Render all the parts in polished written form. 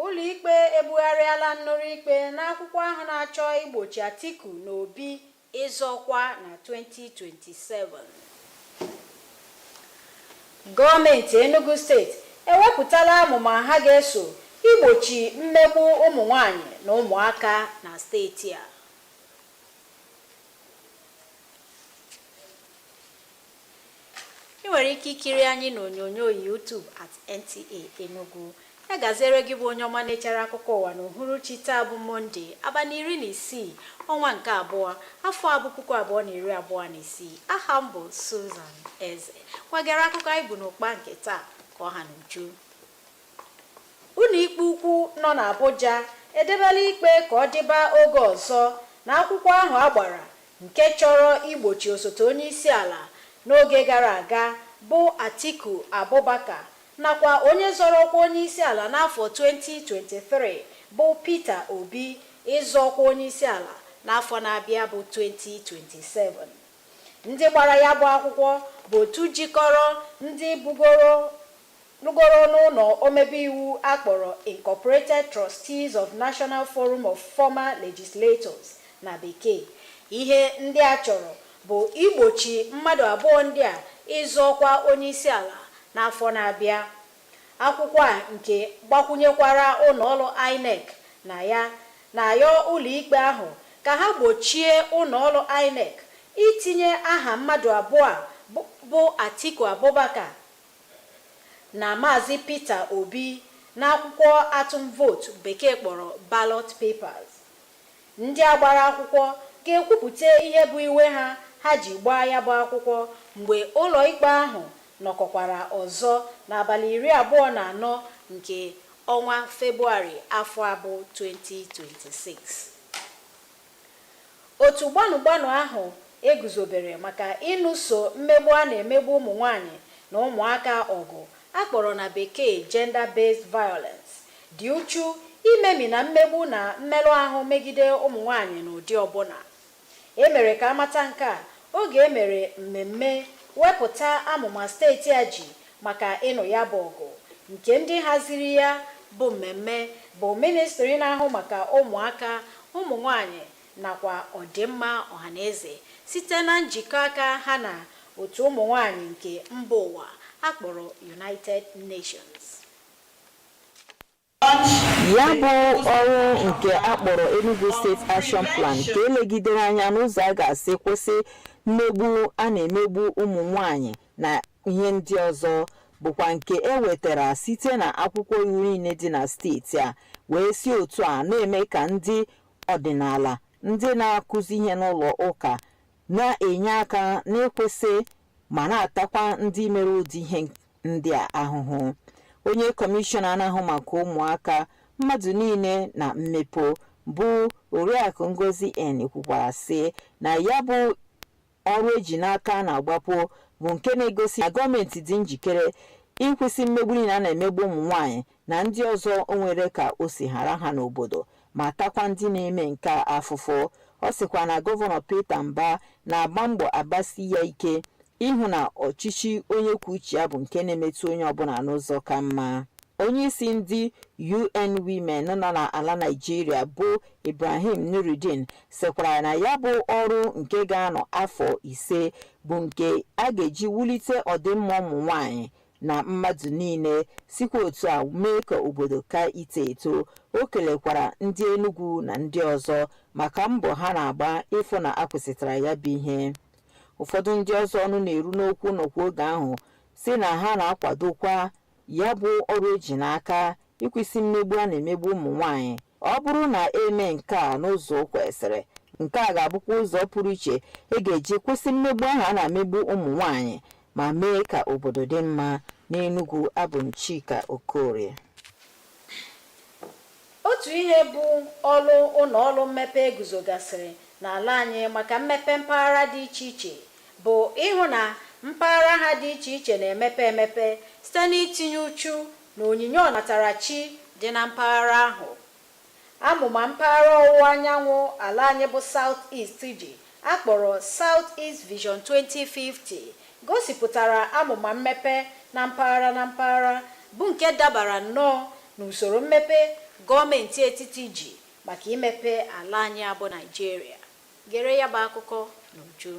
Ụlọikpe ebugharịala nnụrụ ikpe n'akwụkwọ ahụ na-achọ igbochi Atiku na Obi ịzọ ọkwa na 2027. Gọọmenti Enugu steeti ewepụtala amụma ha ga-eso igbochi mmegbu ụmụ nwanyị na ụmụaka na steeti a. Ị nwere ike ikiri anyị n'onyonyo YouTube at Nta Enugu. Ya gaziere gị bụ onye ọma na-echere akụkọ ụwa n'uhuruchi taa bụ Mọnde, abalị 16 ọnwa nke abụọ afọ 2026. Aha m bụ Susan Eze. Kwagara akụkọ anyị bụ n'ụkpa nke taa ka ọha na uju. Ụlọikpe ukwu nọ n'Abuja edebela ikpe ka ọ dịba oge ọzọ na akwụkwọ ahụ agbara nke chọrọ igbochi osote onye isi ala n'oge gara aga bụ Atiku Abubakar nakwa onye zọrọ ọkwa onye isi ala n'afọ 2023 bụ Peter Obi ịzọ ọkwa onye isi ala n'afọ na-abịa bụ 2027. Ndị gbara ya bụ akwụkwọ bụ otu jikọrọ ndị lụgoro n'ụlọ omebe iwu akpọrọ Incorporated Trustees of National Forum of Former Legislators na bekee. Ihe ndị a chọrọ bụ igbochi mmadụ abụọ ndị a ịzọ ọkwa onye isi ala n'afọ na-abịa. Akwụkwọ a nke gbakwunyekwara ụlọọrụ INEC na ya na-ayọ ụlọikpe ahụ ka ha gbochie ụlọọrụ INEC itinye aha mmadụ abụọ bụ Atiku Abubakar na Maazị Peter Obi n'akwụkwọ atụm vootu bekee kpọrọ ballot papers. Ndị agbara akwụkwọ ga-ekwupụta ihe bụ iwe ha ji gbaa ya bụ akwụkwọ mgbe ụlọikpe ahụ nọkọkwara ọzọ n'abalị 24 nke ọnwa Febụwarị afọ abụ 2026. Otu gbanụgbanụ ahụ eguzobere maka ịnụso mmegbu a na-emegbu ụmụ nwanyị na ụmụaka ọgụ akpọrọ na bekee gender-based violence dị uchu imemi na mmegbu na mmerụ ahụ megide ụmụ nwanyị n'ụdị ọbụla. Emere ka amata nke a oge emere mmemme wepụta amụma steeti a ji maka ịnụ ya bụ ọgụ, nke ndị haziri ya bụ mmemme bụ ministri na-ahụ maka ụmụaka, ụmụ nwanyị nakwa ọdịmma ọhaneze site na njikọ aka ha na otu ụmụ nwanyị nke mba ụwa akpọrọ United Nations. Ya bụ ọrụ nke akpọrọ Enugu State Action Plan ka elegidere anya n'ụzọ a ga-asị kwụsị mmegbu a na-emegbu ụmụ nwanyị na ihe ndị ọzọ bụkwa nke ewetara site na akwụkwọ iwu niile dị na steeti a wee si otu a na-eme ka ndị ọdịnala ndị na-akụzi ihe n'ụlọ ụka na-enye aka n'ịkwụsị ma na-atakwa ndị mere ụdị ihe ndị a ahụhụ. Onye kọmishọna na-ahụ maka ụmụaka, mmadụ niile na mmepe bụ Oriakụ Ngozi N kwukwara sị na ya bụ ọrụ eji n'aka na-agbapụ bụ nke na-egosi na gọọmenti dị njikere ịkwụsị mmegbu niile a na-emegbu ụmụ nwanyị na ndị ọzọ o nwere ka o si hara ha n'obodo ma takwa ndị na-eme nke afụfụ. Ọ sịkwa na gọvanọ Peter Mba na-agba mbọ agbasi ya ike ịhụ na ọchịchị onye kwuo uche ya bụ nke na-emetụ onye ọbụla n'ụzọ ka mma. Onye isi ndị UN Women nọ n'ala Naịjirịa bụ Ibrahim Nuruddin sịkwara na ya bụ ọrụ nke ga-anọ afọ 5 bụ nke a ga-eji wulite ọdịmma ụmụ nwanyị na mmadụ niile, sikwa otu a mee ka obodo ka ito eto. O kelekwara ndị Enugu na ndị ọzọ maka mbọ ha na-agba ịfụ na akwụsịtara ya bụ ihe. Ụfọdụ ndị ọzọ ọnụ na-eru n'okwu nọkwa oge ahụ si na ha na-akwadokwa ya bụ ọrụ eji n'aka ịkwụsị mmegbu a na-emegbu ụmụ nwanyị. Ọ bụrụ na eme nke a n'ụzọ kwesịrị, nke a ga-abụkwa ụzọ pụrụ iche ga-eji kwụsị mmegbu ahụ a na-emegbu ụmụ nwanyị ma mee ka obodo dị mma. N'Enugu, abụ m Chika Okorie. Otu ihe bụ ọrụ ụlọọrụ mmepe eguzogasịrị n'ala anyị maka mmepe mpaghara dị iche iche bụ ịhụ na mpaghara ha dị iche iche na-emepe emepe site n'itinye uchu na onyinye ọnatarachi dị na mpaghara ahụ. Amụma mpaghara ọwụwa anyanwụ ala anyị bụ South East ji akpọrọ South East Vision 2050 gosipụtara amụma mmepe na mpaghara bụ nke dabara nnọọ n'usoro mmepe gọọmenti etiti ji maka imepe ala anyị abụ Naịjirịa. Gere ya bụ akụkọ n'uju.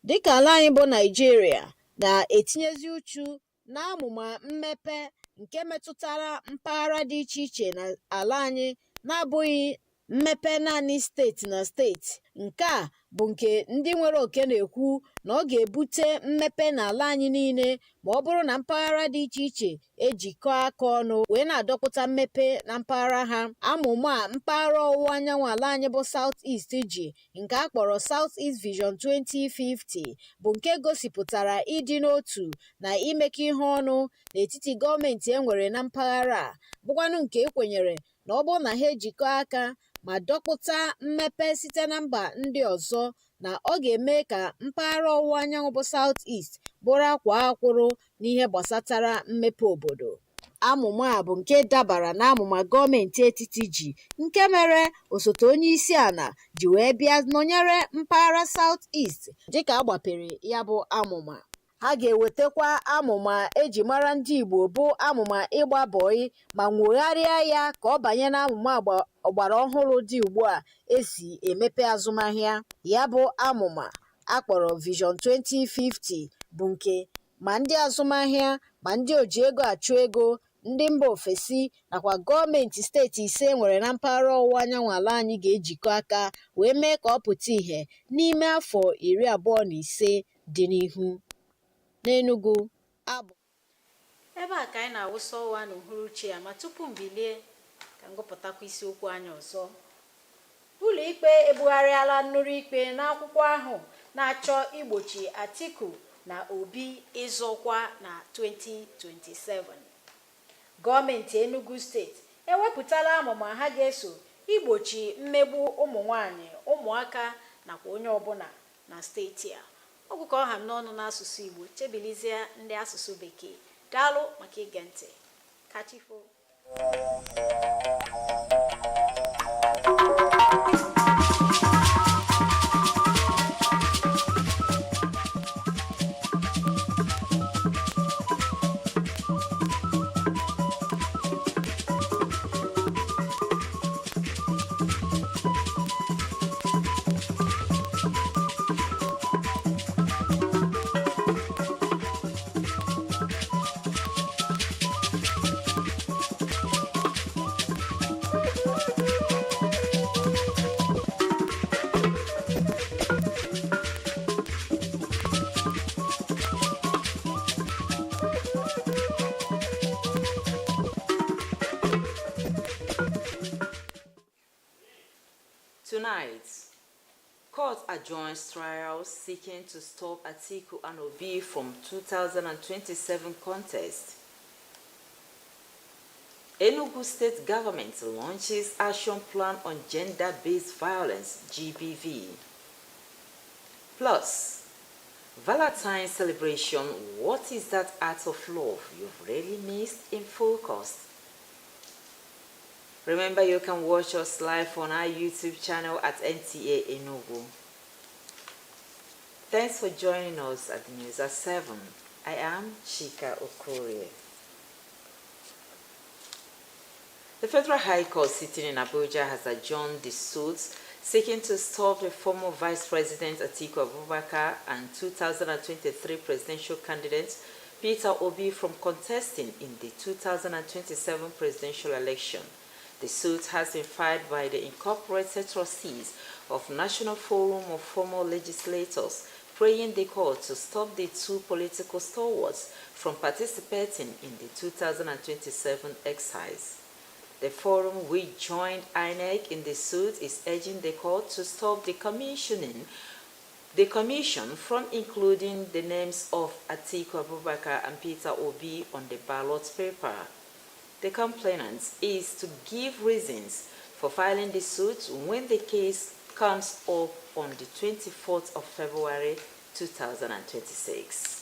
Dịka ala anyị bụ Naịjirịa na-etinyezi uchu n'amụma mmepe nke metụtara mpaghara dị iche iche n'ala anyị, na-abụghị mmepe naanị steeti na steeti. Nke a bụ nke ndị nwere oke na-ekwu na ọ ga-ebute mmepe n'ala anyị niile ma ọ bụrụ na mpaghara dị iche iche ejikọọ aka ọnụ wee na-adọpụta mmepe na mpaghara ha. Amụma a mpaghara ọwụwa anyanwụ ala anyị bụ South East ji, nke a kpọrọ South East Vision 2050, bụ nke gosipụtara ịdị n'otu na imekọ ihe ọnụ n'etiti gọọmenti enwere na mpaghara a, bụkwanụ nke ekwenyere na ọ bụrụ na ha ejikọọ aka ma dọpụta mmepe site na mba ndị ọzọ, na ọ ga-eme ka mpaghara ọwụwa anyanwụ bụ South East bụrụ akwa akwụrụ n'ihe gbasatara mmepe obodo. Amụma a bụ nke dabara n'amụma gọọmenti etiti ji, nke mere osote onye isi ala ji wee bịa nọnyere mpaghara South East dịka agbapere ya bụ amụma. Ha ga-ewetakwa amụma eji mara ndị Igbo bụ amụma ịgba bọị ma nwogharịa ya ka ọ banye n'amụma ọgbara ọhụrụ dị ugbu a esi emepe azụmahịa. Ya bụ amụma akpọrọ Vision 2050 bụ nke ma ndị azụmahịa ma ndị oji ego achụ ego, ndị mba ofesi nakwa gọọmenti steeti ise nwere na mpaghara ọwụwa anyanwụ ala anyị ga-ejikọ aka wee mee ka ọ pụta ìhè n'ime afọ 25 dị n'ihu. N'Enugu, abụ ebe a ka anyị na-awụsa ọwa n'uhuruchi ya, ma tupu m bilie ka m gụpụtakwa isiokwu anyị ọzọ. Ụlọ ikpe ebugharịala nnụrụ ikpe n'akwụkwọ ahụ na-achọ igbochi Atiku na Obi ịzọkwa na 2027. Gọọmenti Enugu steeti ewepụtala amụma ha ga-eso igbochi mmegbu ụmụ nwanyị, ụmụaka nakwa onye ọbụla na steeti a. Ọgụkọ ọha m n'ọnụ n'asụsụ Igbo, chebilizie ndị asụsụ Bekee. Daalụ maka ige ntị. Kachifo. Tonight, court adjourns trials seeking to stop Atiku and Obi from 2027 contest. Enugu state government launches action plan on gender-based violence, GBV. Plus, Valentine's celebration, what is that art of love you've really missed in focus? Remember, you can watch us live on our YouTube channel at Nta Enugu. Thanks for joining us at the News at 7. I am Chika Okorie. The Federal High Court sitting in Abuja has adjourned the suits seeking to stop the former Vice President Atiku Abubakar and 2023 presidential candidate Peter Obi from contesting in the 2027 presidential election. The suit has been filed by the Incorporated Trustees of National Forum of Former Legislators, praying the court to stop the two political stalwarts from participating in the 2027 exercise. The forum, which joined INEC in the suit, is urging the court to stop the commission from including the names of Atiku Abubakar and Peter Obi on the ballot paper. The complainant is to give reasons for filing the suit when the case comes up on the 24th of February 2026.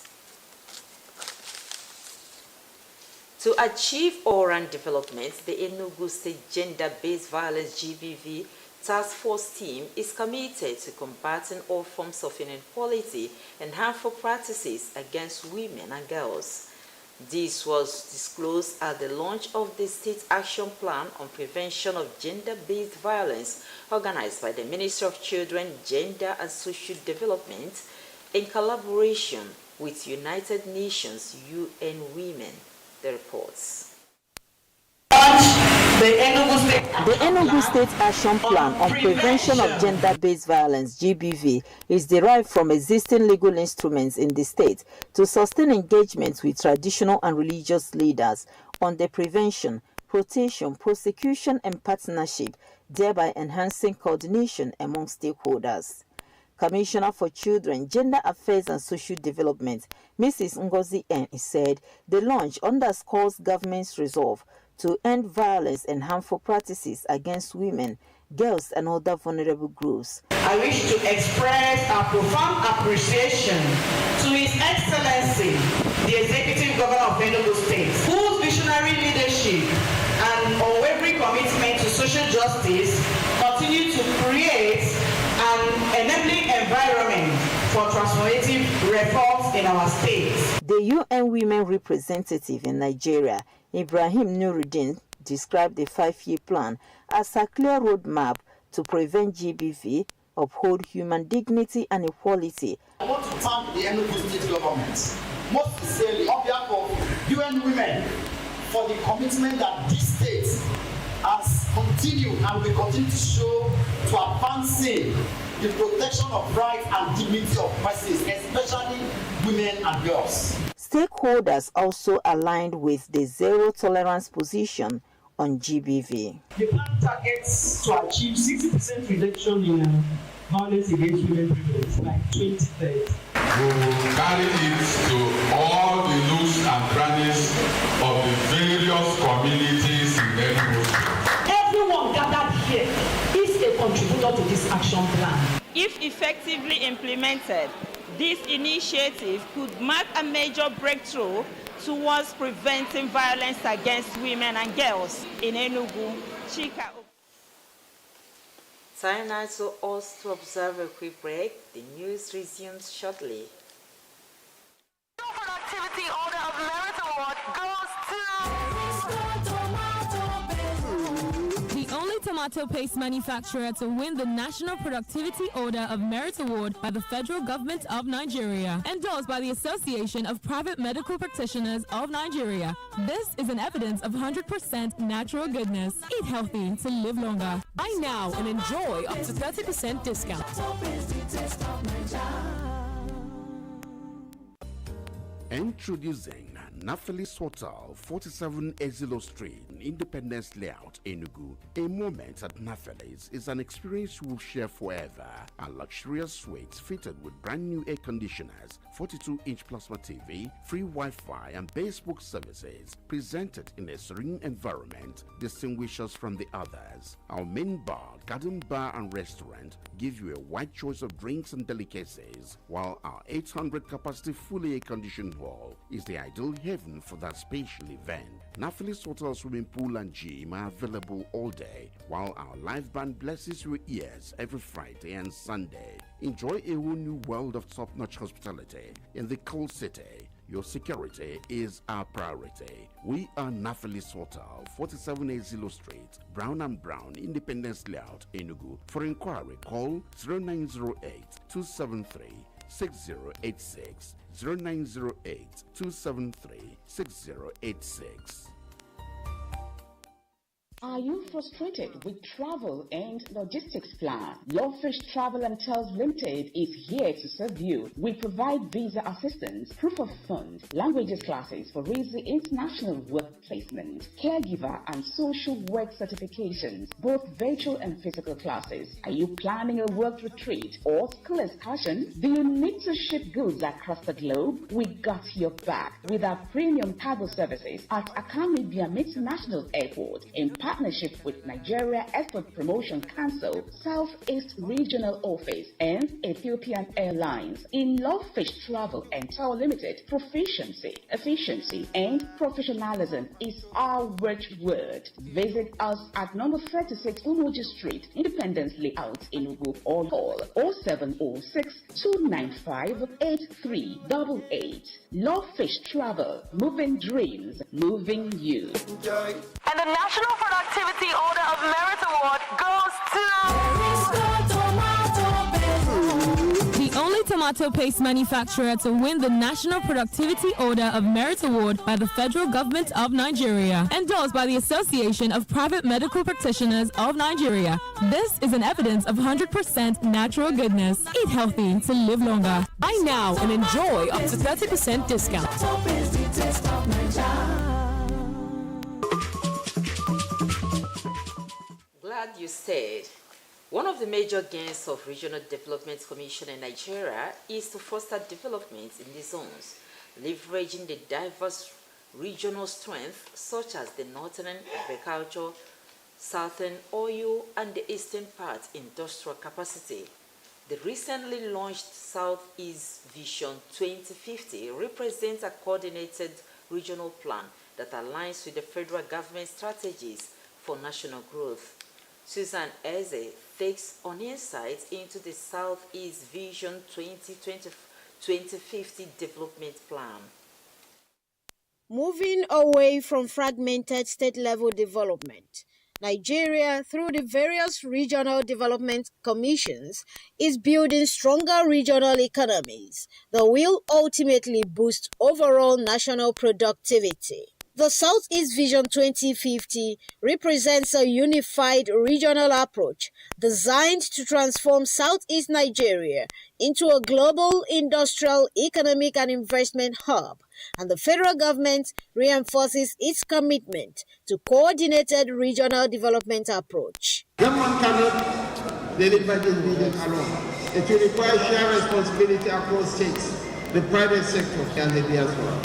To achieve all-round development, the Enugu State Gender-Based Violence GBV Task Force team is committed to combating all forms of inequality and harmful practices against women and girls. This was disclosed at the launch of the State Action Plan on Prevention of Gender-Based Violence organized by the Ministry of Children, Gender and Social Development in collaboration with United Nations UN Women. The reports. The Enugu State Action Plan on Prevention of Gender-Based Violence, GBV, is derived from existing legal instruments in the state to sustain engagements with traditional and religious leaders on the prevention, protection, prosecution, and partnership, thereby enhancing coordination among stakeholders. Commissioner for Children, Gender Affairs and Social Development, Mrs. Ngozi N. said the launch underscores government's resolve to end violence and harmful practices against women, girls, and other vulnerable groups. I wish to express our profound appreciation to His Excellency, the Executive Governor of Enugu State, whose visionary leadership and unwavering commitment to social justice continue to create an enabling environment for transformative reforms in our state. The UN Women representative in Nigeria, Ibrahim Nuruddin, described the 5-year plan as a clear roadmap to prevent GBV, uphold human dignity and equality. I want to thank the Enugu State government, most sincerely, on behalf of UN Women, for the commitment that this state has continued and will continue to show to advancing the protection of rights and dignity of persons, especially women and girls. Stakeholders also aligned with the zero-tolerance position on GBV. The plan targets to achieve 60% reduction in violence against women prevalence by 2030. We will carry it to all the nooks and crannies of the various communities in Enugu State. Everyone gathered here is a contributor to this action plan. If effectively implemented, this initiative could mark a major breakthrough towards preventing violence against women and girls in Enugu, Chika. Time now to us to observe a quick break. The news resumes shortly. The Productivity Order of Merit Award goes to the only tomato paste manufacturer to win the National Productivity Order of Merit Award by the Federal Government of Nigeria, endorsed by the Association of Private Medical Practitioners of Nigeria. This is an evidence of 100% natural goodness. Eat healthy to live longer. Buy now and enjoy up to 30% discount. Introducing Naphtali's Hotel, 47 Exilo Street, Independence Layout, Enugu. A moment at Naphtali's is an experience you will share forever. A luxurious suite fitted with brand new air conditioners, 42-inch plasma TV, free Wi-Fi, and bespoke services, presented in a serene environment, distinguish us from the others. Our main bar, garden bar, and restaurant give you a wide choice of drinks and delicacies, while our 800 capacity fully air-conditioned hall is the ideal haven for that special event. Naphtali's Hotel swimming pool and gym are available all day, while our live band blesses your ears every Friday and Sunday. Enjoy a whole new world of top-notch hospitality in the cool city. Your security is our priority. We are Naphtali's Hotel, 47 Exilo Street, Brown and Brown, Independence Layout, Enugu. For inquiry, call 0908-273-6086, 0908-273-6086. Are you frustrated with travel and logistics plan? Lawfish Travel and Tours Limited is here to serve you. We provide visa assistance, proof of funds, languages classes for easy international work placement, caregiver and social work certifications, both virtual and physical classes. Are you planning a work retreat or school excursion? Do you need to ship goods across the globe? We got your back with our premium cargo services at Akami Biam International Airport in partnership with Nigeria Export Promotion Council, Southeast Regional Office, and Ethiopian Airlines. In Love Fish Travel and Tour Limited, proficiency, efficiency, and professionalism is our watchword. Visit us at number 36 Umoji Street, Independence Layout, Enugu, or call 0706 295 8388. Love Fish Travel, moving dreams, moving you. And the National Productivity Order of Merit Award goes to the only tomato paste manufacturer to win the National Productivity Order of Merit Award by the Federal Government of Nigeria, endorsed by the Association of Private Medical Practitioners of Nigeria. This is an evidence of 100% natural goodness. Eat healthy to live longer. Buy now and enjoy up to 30% discount. Glad you stayed. One of the major gains of Regional Development Commission in Nigeria is to foster development in the zones, leveraging the diverse regional strengths such as the northern agriculture, southern oil, and the eastern part industrial capacity. The recently launched Southeast Vision 2050 represents a coordinated regional plan that aligns with the federal government strategies for national growth. Susan Eze takes on insights into the Southeast Vision 2050 development plan. Moving away from fragmented state-level development, Nigeria, through the various regional development commissions, is building stronger regional economies that will ultimately boost overall national productivity. The Southeast Vision 2050 represents a unified regional approach designed to transform Southeast Nigeria into a global industrial, economic, and investment hub, and the federal government reinforces its commitment to coordinated regional development approach. Government cannot deliver this vision alone. It will require shared responsibility across states, the private sector, and the diaspora.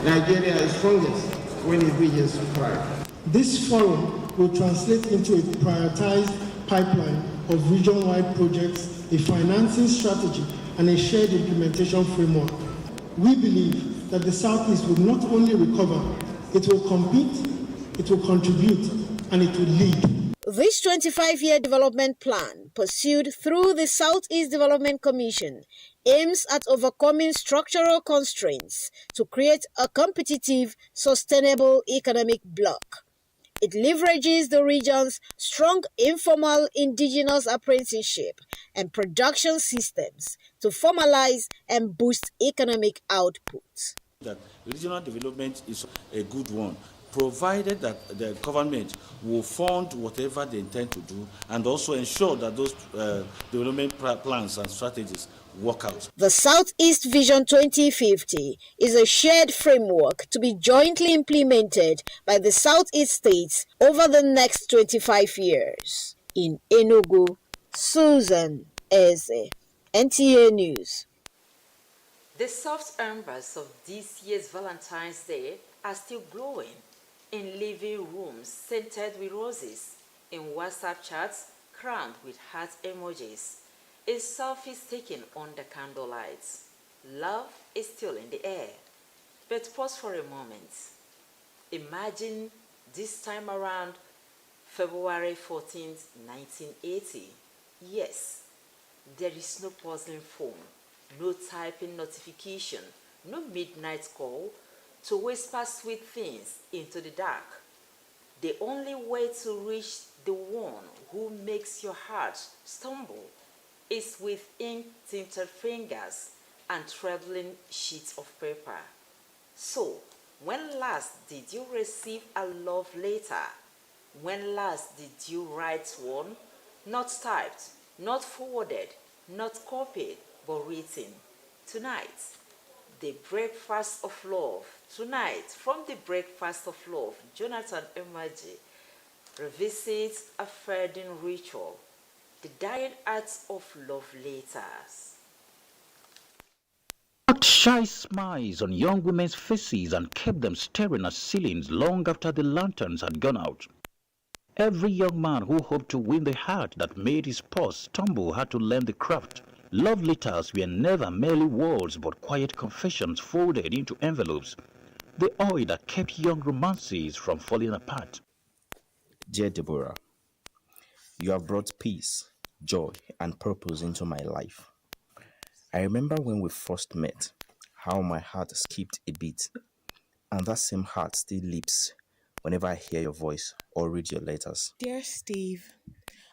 Nigeria is strongest when it reaches thrive. This forum will translate into a prioritized pipeline of region-wide projects, a financing strategy, and a shared implementation framework. We believe that the Southeast will not only recover, it will compete, it will contribute, and it will lead. This 25-year development plan, pursued through the Southeast Development Commission, aims at overcoming structural constraints to create a competitive, sustainable economic bloc. It leverages the region's strong informal indigenous apprenticeship and production systems to formalize and boost economic output. That regional development is a good one, provided that the government will fund whatever they intend to do and also ensure that those development plans and strategies work out. The Southeast Vision 2050 is a shared framework to be jointly implemented by the Southeast states over the next 25 years. In Enugu, Susan Eze, Nta News. The soft embers of this year's Valentine's Day are still glowing in living rooms scented with roses, in WhatsApp chats crammed with heart emojis, a selfie taken under candlelight. Love is still in the air. But pause for a moment. Imagine this time around February 14th, 1980. Yes, there is no puzzling phone, no typing notification, no midnight call to whisper sweet things into the dark. The only way to reach the one who makes your heart stumble is with ink-tinted fingers and trembling sheets of paper. So, when last did you receive a love letter? When last did you write one? Not typed, not forwarded, not copied, but written. Tonight, the breakfast of love. Tonight, from the breakfast of love, Jonathan Emerji revisits a fading ritual, the dying arts of love letters. What shy smiles on young women's faces and kept them staring at ceilings long after the lanterns had gone out. Every young man who hoped to win the heart that made his purse stumble had to learn the craft. Love letters were never merely words but quiet confessions folded into envelopes, the oil that kept young romances from falling apart. Dear Deborah, you have brought peace, joy, and purpose into my life. I remember when we first met, how my heart skipped a beat, and that same heart still leaps whenever I hear your voice or read your letters. Dear Steve,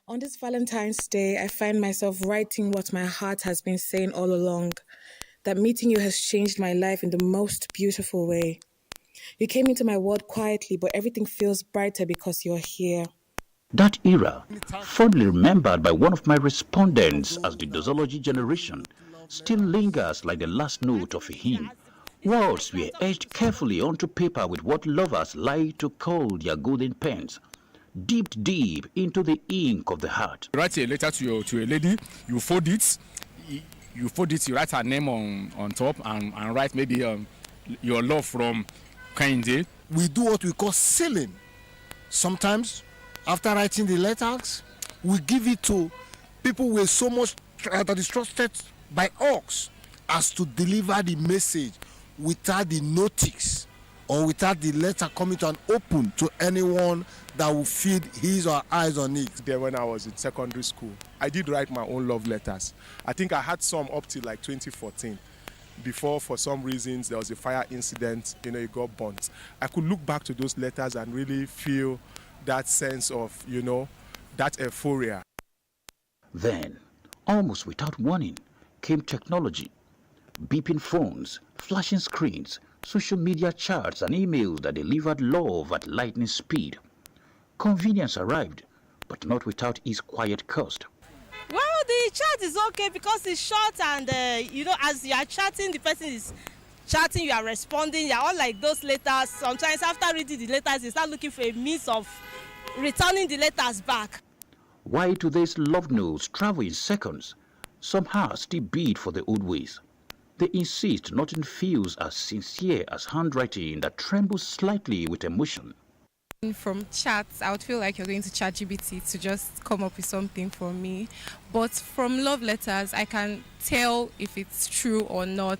on this Valentine's Day, I find myself writing what my heart has been saying all along, that meeting you has changed my life in the most beautiful way. You came into my world quietly, but everything feels brighter because you're here. That era, fondly remembered by one of my respondents as the Dozology generation, still lingers like the last note of a hymn. Words were etched carefully onto paper with what lovers like to call their golden pens, dipped deep into the ink of the heart. You write a letter to a lady, you fold it, you write her name on top and write maybe your love from Kinde. We do what we call sealing. Sometimes, after writing the letters, we give it to people who are so much that is trusted by us as to deliver the message without the notice or without the letter coming to an open to anyone that will feed his or her eyes on it. There, when I was in secondary school, I did write my own love letters. I think I had some up till like 2014. Before, for some reasons, there was a fire incident, it got burnt. I could look back to those letters and really feel that sense of, that euphoria. Then, almost without warning, came technology. Beeping phones, flashing screens, social media chats and emails that delivered love at lightning speed. Convenience arrived, but not without its quiet cost. Well, the chat is okay because it's short and, as you are chatting, the person is chatting, you are responding, you are all like those letters. Sometimes after reading the letters, you start looking for a means of returning the letters back. Why today's love notes travel in seconds? Some hearts still beat for the old ways. They insist nothing feels as sincere as handwriting that trembles slightly with emotion. From chats, I would feel like you're going to ChatGPT to just come up with something for me. But from love letters, I can tell if it's true or not.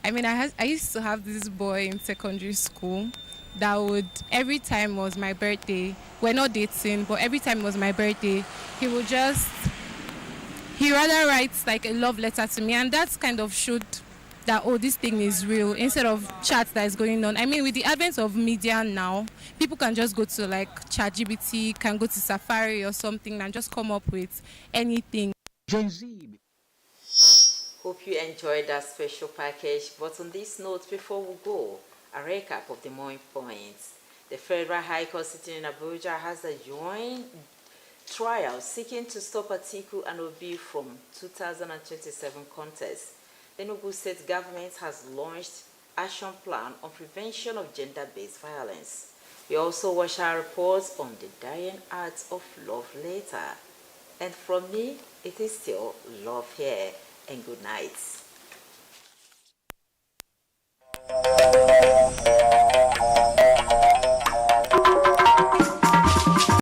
I mean, I used to have this boy in secondary school that would, every time it was my birthday, we're not dating, but every time it was my birthday, he rather writes like a love letter to me, and that's kind of showed that, oh, this thing is real, instead of chat that is going on. I mean, with the advent of media now, people can just go to like ChatGPT, can go to Safari or something and just come up with anything. Gen Z. Hope you enjoyed that special package. But on this note, before we go, a recap of the main points. The Federal High Court sitting in Abuja has adjourned trial seeking to stop Atiku and Obi from 2027 contest. The Enugu State government has launched action plan on prevention of gender-based violence. We also watch our reports on the dying art of love later. And from me, it is still love here, and good night.